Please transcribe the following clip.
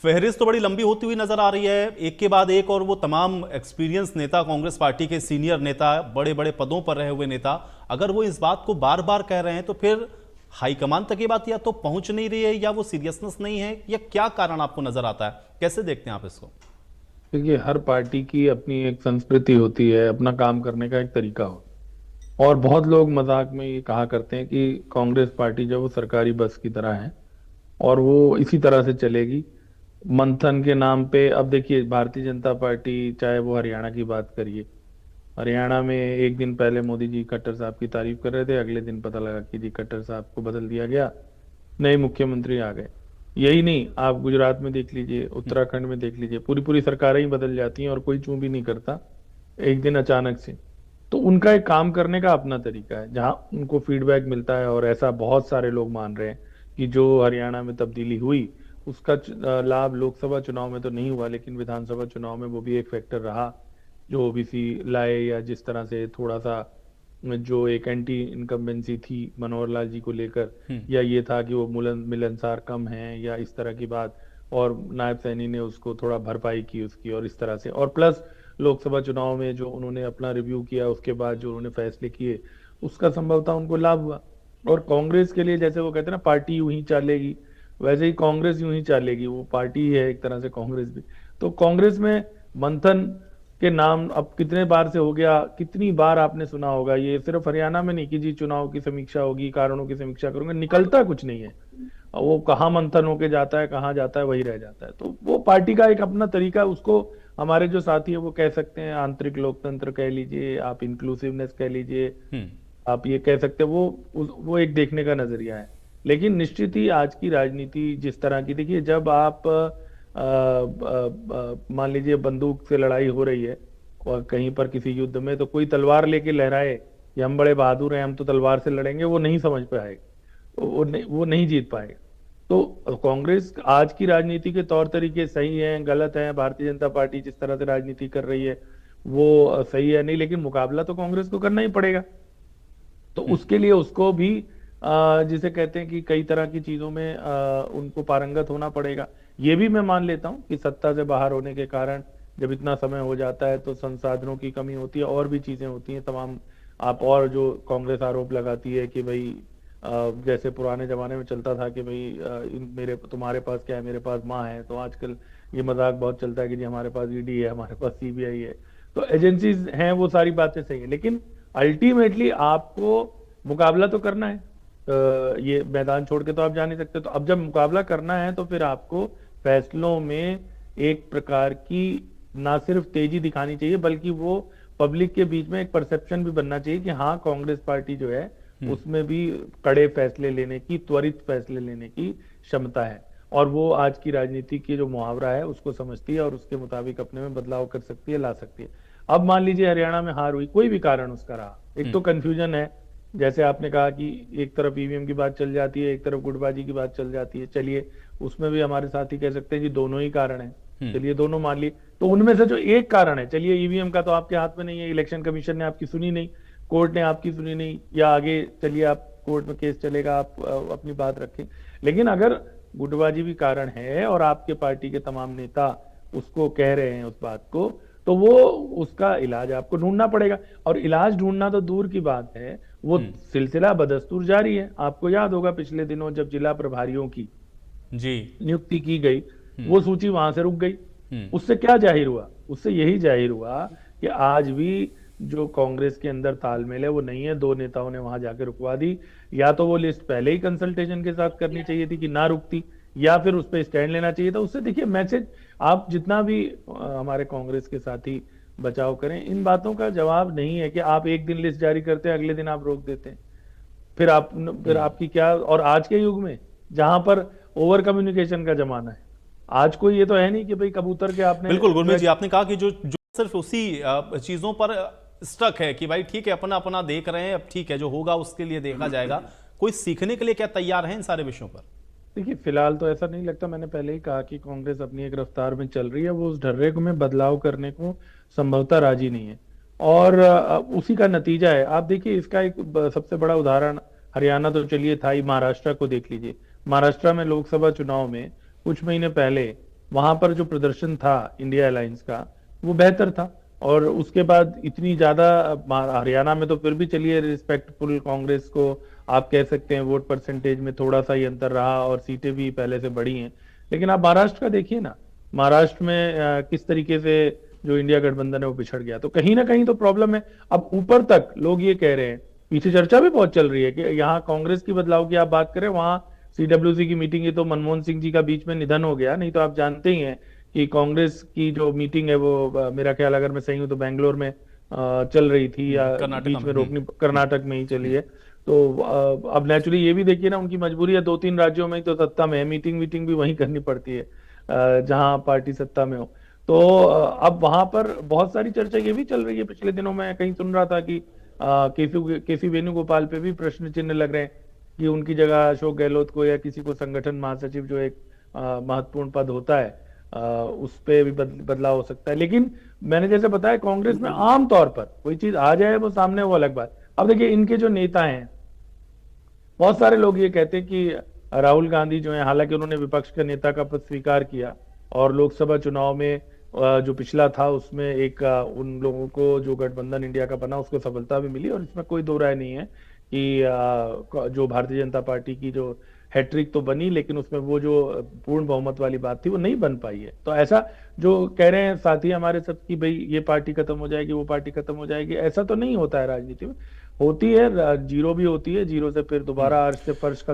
फहरिस्त तो बड़ी लंबी होती हुई नजर आ रही है, एक के बाद एक, और वो तमाम एक्सपीरियंस नेता, कांग्रेस पार्टी के सीनियर नेता, बड़े बड़े पदों पर रहे हुए नेता, अगर वो इस बात को बार बार कह रहे हैं तो फिर हाईकमान तक ये बात या तो पहुंच नहीं रही है या वो सीरियसनेस नहीं है, या क्या कारण आपको नजर आता है? कैसे देखते हैं आप इसको? देखिए, हर पार्टी की अपनी एक संस्कृति होती है, अपना काम करने का एक तरीका हो। और बहुत लोग मजाक में ये कहा करते हैं कि कांग्रेस पार्टी जो है वो सरकारी बस की तरह है और वो इसी तरह से चलेगी मंथन के नाम पे। अब देखिए, भारतीय जनता पार्टी चाहे वो हरियाणा की बात करिए, हरियाणा में एक दिन पहले मोदी जी खट्टर साहब की तारीफ कर रहे थे, अगले दिन पता लगा कि जी खट्टर साहब को बदल दिया गया, नए मुख्यमंत्री आ गए। यही नहीं, आप गुजरात में देख लीजिए, उत्तराखंड में देख लीजिए, पूरी पूरी सरकारें ही बदल जाती हैं और कोई चूं भी नहीं करता एक दिन अचानक से। तो उनका एक काम करने का अपना तरीका है, जहां उनको फीडबैक मिलता है। और ऐसा बहुत सारे लोग मान रहे हैं कि जो हरियाणा में तब्दीली हुई उसका लाभ लोकसभा चुनाव में तो नहीं हुआ, लेकिन विधानसभा चुनाव में वो भी एक फैक्टर रहा जो ओबीसी लाए, या जिस तरह से थोड़ा सा जो एक एंटी इनकम्बेंसी थी मनोहर लाल जी को लेकर, या ये था कि वो मिलनसार कम हैं या इस तरह की बात, और नायब सैनी ने उसको थोड़ा भरपाई की उसकी, और इस तरह से। और प्लस लोकसभा चुनाव में जो उन्होंने अपना रिव्यू किया, उसके बाद जो उन्होंने फैसले किए, उसका संभवतः उनको लाभ हुआ। और कांग्रेस के लिए, जैसे वो कहते हैं ना, पार्टी यूं ही चलेगी, वैसे ही कांग्रेस यूं ही चलेगी। वो पार्टी ही है एक तरह से कांग्रेस भी। तो कांग्रेस में मंथन के नाम अब कितने बार से हो गया, कितनी बार आपने सुना होगा। ये सिर्फ हरियाणा में नहीं कि जी चुनाव की समीक्षा होगी, कारणों की समीक्षा करूंगा, निकलता कुछ नहीं है। वो कहाँ मंथन होके जाता है, कहाँ जाता है, वही रह जाता है। तो वो पार्टी का एक अपना तरीका, उसको हमारे जो साथी है वो कह सकते हैं आंतरिक लोकतंत्र कह लीजिए, आप इंक्लूसिवनेस कह लीजिए, हम्म। आप ये कह सकते हैं। वो एक देखने का नजरिया है। लेकिन निश्चित ही आज की राजनीति जिस तरह की, देखिए, जब आप मान लीजिए बंदूक से लड़ाई हो रही है और कहीं पर किसी युद्ध में, तो कोई तलवार लेके लहराए कि हम बड़े बहादुर हैं, हम तो तलवार से लड़ेंगे, वो नहीं समझ पाएगा, वो नहीं जीत पाएगा। तो कांग्रेस आज की राजनीति के तौर तरीके सही हैं गलत हैं, भारतीय जनता पार्टी जिस तरह से राजनीति कर रही है वो सही है नहीं, लेकिन मुकाबला तो कांग्रेस को करना ही पड़ेगा। तो हम्म। उसके लिए उसको भी जिसे कहते हैं कि कई तरह की चीजों में उनको पारंगत होना पड़ेगा। ये भी मैं मान लेता हूं कि सत्ता से बाहर होने के कारण जब इतना समय हो जाता है तो संसाधनों की कमी होती है, और भी चीजें होती हैं तमाम। आप और जो कांग्रेस आरोप लगाती है कि भाई जैसे पुराने जमाने में चलता था कि भाई मेरे तुम्हारे पास क्या है, मेरे पास माँ है, तो आजकल ये मजाक बहुत चलता है कि जी हमारे पास ईडी है, हमारे पास सीबीआई है। तो एजेंसीज हैं, वो सारी बातें सही है, लेकिन अल्टीमेटली आपको मुकाबला तो करना है। ये मैदान छोड़ के तो आप जा नहीं सकते। तो अब जब मुकाबला करना है तो फिर आपको फैसलों में एक प्रकार की ना सिर्फ तेजी दिखानी चाहिए, बल्कि वो पब्लिक के बीच में एक परसेप्शन भी बनना चाहिए कि हाँ, कांग्रेस पार्टी जो है उसमें भी कड़े फैसले लेने की, त्वरित फैसले लेने की क्षमता है। और वो आज की राजनीति की जो मुहावरा है उसको समझती है और उसके मुताबिक अपने में बदलाव कर सकती है, ला सकती है। अब मान लीजिए हरियाणा में हार हुई, कोई भी कारण उसका रहा, एक तो कंफ्यूजन है, जैसे आपने कहा कि एक तरफ ईवीएम की बात चल जाती है, एक तरफ गुटबाजी की बात चल जाती है। चलिए, उसमें भी हमारे साथी कह सकते हैं जी दोनों ही कारण हैं, चलिए दोनों मान लिए। तो उनमें से जो एक कारण है, चलिए ईवीएम का तो आपके हाथ में नहीं है, इलेक्शन कमीशन ने आपकी सुनी नहीं, कोर्ट ने आपकी सुनी नहीं, या आगे चलिए आप कोर्ट में केस चलेगा, आप अपनी बात रखें। लेकिन अगर गुटबाजी भी कारण है और आपके पार्टी के तमाम नेता उसको कह रहे हैं उस बात को, तो वो उसका इलाज आपको ढूंढना पड़ेगा। और इलाज ढूंढना तो दूर की बात है, वो हम्म। सिलसिला बदस्तूर जारी है। आपको याद होगा पिछले दिनों जब जिला प्रभारियों की जी। नियुक्ति की गई, हम्म। वो सूची वहां से रुक गई। हम्म। उससे क्या जाहिर हुआ? उससे यही जाहिर हुआ कि आज भी जो कांग्रेस के अंदर तालमेल है वो नहीं है। दो नेताओं ने वहां जाके रुकवा दी। या तो वो लिस्ट पहले ही कंसल्टेशन के साथ करनी चाहिए थी कि ना रुकती, या फिर उस पर स्टैंड लेना चाहिए था। उससे देखिए मैसेज, आप जितना भी हमारे कांग्रेस के साथी बचाव करें, इन बातों का जवाब नहीं है कि आप एक दिन लिस्ट जारी करते हैं, अगले दिन आप रोक देते हैं। फिर आप, फिर हम्म। आपकी क्या? और आज के युग में जहां पर ओवर कम्युनिकेशन का जमाना है, आज कोई ये तो है नहीं कि भाई कबूतर के आपने बिल्कुल जो गुरमीत है। जी, आपने कहा कि जो जो सिर्फ उसी चीजों पर स्टक है कि भाई ठीक है, अपना अपना देख रहे हैं, अब ठीक है जो होगा उसके लिए देखा जाएगा, कोई सीखने के लिए क्या तैयार है इन सारे विषयों पर? देखिए, फिलहाल तो ऐसा नहीं लगता। मैंने पहले ही कहा कि कांग्रेस अपनी एक रफ्तार में चल रही है, वो उस ढर्रे को में बदलाव करने को संभवतः राजी नहीं है। और उसी का नतीजा है। आप देखिए, इसका एक सबसे बड़ा उदाहरण हरियाणा तो चलिए था ही, महाराष्ट्र को देख लीजिए। महाराष्ट्र में लोकसभा चुनाव में कुछ महीने पहले वहां पर जो प्रदर्शन था इंडिया अलायंस का वो बेहतर था। और उसके बाद इतनी ज्यादा हरियाणा में तो फिर भी चलिए रिस्पेक्टफुल कांग्रेस को आप कह सकते हैं, वोट परसेंटेज में थोड़ा सा ही अंतर रहा और सीटें भी पहले से बढ़ी हैं। लेकिन आप महाराष्ट्र का देखिए ना, महाराष्ट्र में किस तरीके से जो इंडिया गठबंधन है वो पिछड़ गया। तो कहीं ना कहीं तो प्रॉब्लम है। अब ऊपर तक लोग ये कह रहे हैं, पीछे चर्चा भी बहुत चल रही है कि यहाँ कांग्रेस की बदलाव की आप बात करें, वहां सीडब्ल्यूसी की मीटिंग है तो मनमोहन सिंह जी का बीच में निधन हो गया, नहीं तो आप जानते ही हैं कि कांग्रेस की जो मीटिंग है वो मेरा ख्याल अगर मैं सही हूं तो बैंगलोर में चल रही थी या कर्नाटका बीच में। में रोकनी, कर्नाटक में ही चली है। तो अब नेचुरली ये भी देखिए ना, उनकी मजबूरी है, 2-3 राज्यों में ही तो सत्ता में है, मीटिंग वीटिंग भी वहीं करनी पड़ती है जहां पार्टी सत्ता में हो। तो अब वहां पर बहुत सारी चर्चा ये भी चल रही है, पिछले दिनों में कहीं सुन रहा था कि केसी वेणुगोपाल पे भी प्रश्न चिन्ह लग रहे हैं कि उनकी जगह अशोक गहलोत को या किसी को संगठन महासचिव जो एक महत्वपूर्ण पद होता है उस पे भी बदलाव हो सकता है। लेकिन मैंने जैसे बताया, कांग्रेस में आमतौर पर कोई चीज आ जाए वो सामने, वो अलग बात। अब देखिए इनके जो नेता हैं, बहुत सारे लोग ये कहते हैं कि राहुल गांधी जो है, हालांकि उन्होंने विपक्ष के नेता का पद स्वीकार किया और लोकसभा चुनाव में जो पिछला था उसमें एक उन लोगों को जो गठबंधन इंडिया का बना उसको सफलता भी मिली, और इसमें कोई दो राय नहीं है कि जो भारतीय जनता पार्टी की जो हैट्रिक तो बनी, लेकिन उसमें वो जो पूर्ण बहुमत वाली बात थी वो नहीं बन पाई है। तो ऐसा जो कह रहे हैं साथी हमारे सब की भाई ये पार्टी खत्म हो जाएगी, वो पार्टी खत्म हो जाएगी, ऐसा तो नहीं होता है राजनीति में। होती है, जीरो भी होती है, जीरो से फिर दोबारा अर्श से फर्श का